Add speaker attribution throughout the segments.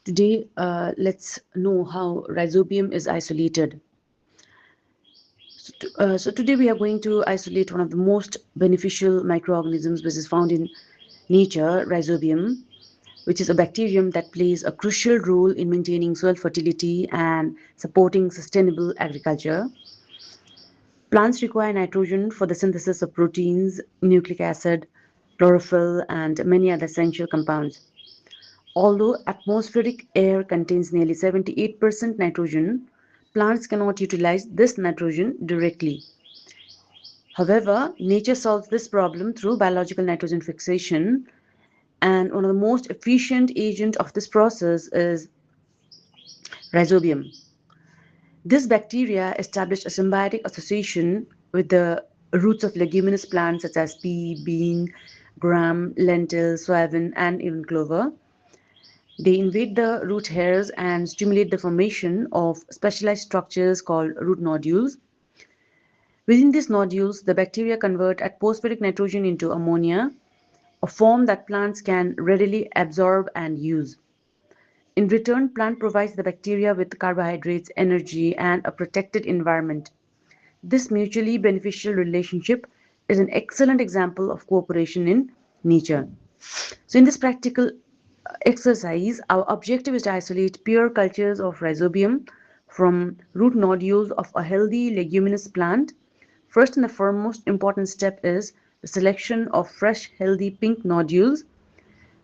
Speaker 1: Today, let's know how rhizobium is isolated. So today we are going to isolate one of the most beneficial microorganisms which is found in nature, Rhizobium, which is a bacterium that plays a crucial role in maintaining soil fertility and supporting sustainable agriculture. Plants require nitrogen for the synthesis of proteins, nucleic acid, chlorophyll, and many other essential compounds. Although atmospheric air contains nearly 78% nitrogen, plants cannot utilize this nitrogen directly. However, nature solves this problem through biological nitrogen fixation, and one of the most efficient agent of this process is Rhizobium. This bacteria established a symbiotic association with the roots of leguminous plants such as pea, bean, gram, lentil, soybean, and even clover. They invade the root hairs and stimulate the formation of specialized structures called root nodules. Within these nodules, the bacteria convert atmospheric nitrogen into ammonia, a form that plants can readily absorb and use. In return, plant provides the bacteria with carbohydrates, energy, and a protected environment. This mutually beneficial relationship is an excellent example of cooperation in nature. So, in this practical exercise, our objective is to isolate pure cultures of rhizobium from root nodules of a healthy leguminous plant. First and the foremost important step is the selection of fresh, healthy pink nodules.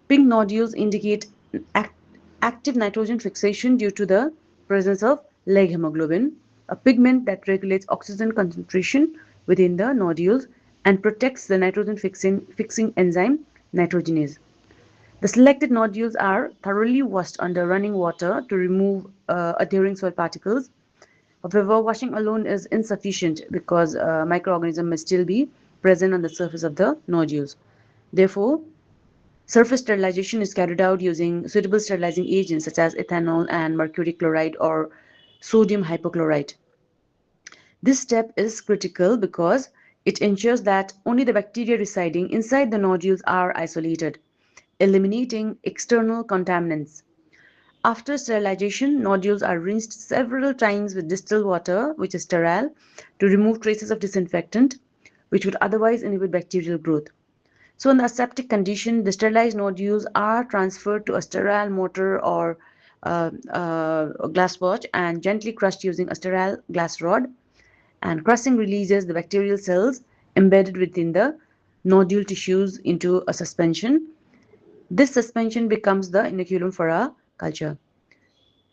Speaker 1: Pink nodules indicate act- active nitrogen fixation due to the presence of leg hemoglobin, a pigment that regulates oxygen concentration within the nodules and protects the nitrogen fixing enzyme nitrogenase. The selected nodules are thoroughly washed under running water to remove adhering soil particles. However, washing alone is insufficient because microorganisms may still be present on the surface of the nodules. Therefore, surface sterilization is carried out using suitable sterilizing agents such as ethanol and mercury chloride or sodium hypochlorite. This step is critical because it ensures that only the bacteria residing inside the nodules are isolated, eliminating external contaminants. After sterilization, nodules are rinsed several times with distilled water, which is sterile, to remove traces of disinfectant, which would otherwise inhibit bacterial growth. So, in the aseptic condition, the sterilized nodules are transferred to a sterile mortar or a glass watch and gently crushed using a sterile glass rod. And crushing releases the bacterial cells embedded within the nodule tissues into a suspension. This suspension becomes the inoculum for a culture.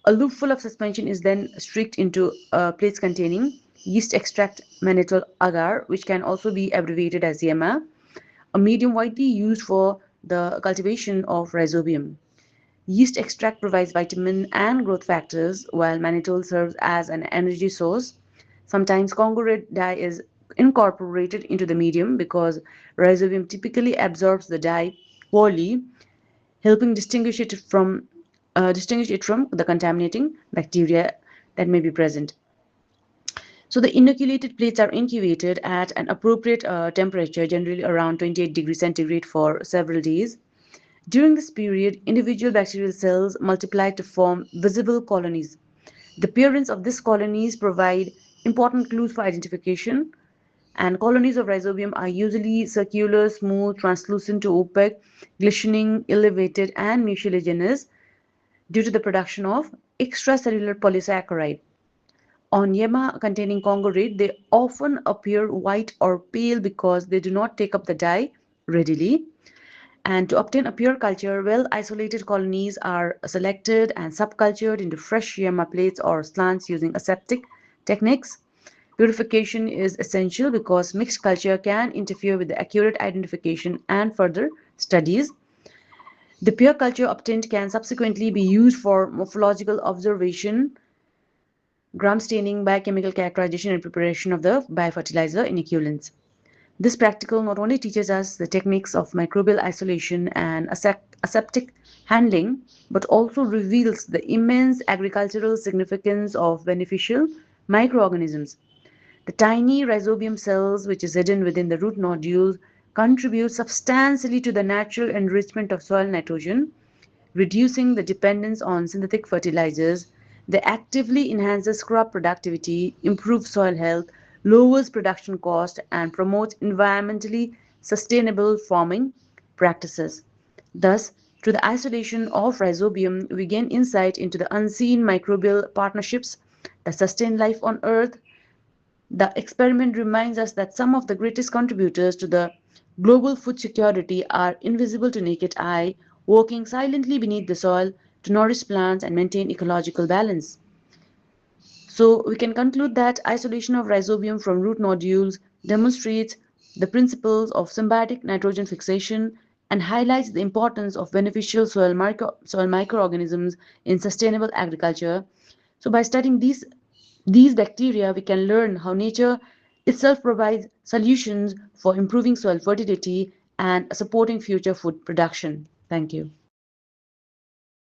Speaker 1: A loop full of suspension is then streaked into plates containing yeast extract mannitol agar, which can also be abbreviated as YEMA, a medium widely used for the cultivation of rhizobium. Yeast extract provides vitamin and growth factors, while mannitol serves as an energy source. Sometimes Congo red dye is incorporated into the medium because rhizobium typically absorbs the dye poorly, helping distinguish it from the contaminating bacteria that may be present. So the inoculated plates are incubated at an appropriate temperature, generally around 28 degrees centigrade, for several days. During this period, individual bacterial cells multiply to form visible colonies. The appearance of these colonies provide important clues for identification, and colonies of rhizobium are usually circular, smooth, translucent to opaque, glistening, elevated, and mucilaginous due to the production of extracellular polysaccharide. On yema containing Congo red, they often appear white or pale because they do not take up the dye readily. And to obtain a pure culture, well-isolated colonies are selected and subcultured into fresh yema plates or slants using aseptic techniques. Purification is essential because mixed culture can interfere with the accurate identification and further studies. The pure culture obtained can subsequently be used for morphological observation, gram staining, biochemical characterization, and preparation of the biofertilizer inoculants. This practical not only teaches us the techniques of microbial isolation and aseptic handling, but also reveals the immense agricultural significance of beneficial microorganisms. The tiny rhizobium cells, which is hidden within the root nodules, contribute substantially to the natural enrichment of soil nitrogen, reducing the dependence on synthetic fertilizers. They actively enhances crop productivity, improves soil health, lowers production cost, and promotes environmentally sustainable farming practices. Thus, through the isolation of Rhizobium, we gain insight into the unseen microbial partnerships that sustain life on Earth. The experiment reminds us that some of the greatest contributors to the global food security are invisible to naked eye, working silently beneath the soil to nourish plants and maintain ecological balance. So we can conclude that isolation of rhizobium from root nodules demonstrates the principles of symbiotic nitrogen fixation and highlights the importance of beneficial soil microorganisms in sustainable agriculture. So by studying these bacteria, we can learn how nature itself provides solutions for improving soil fertility and supporting future food production. Thank you.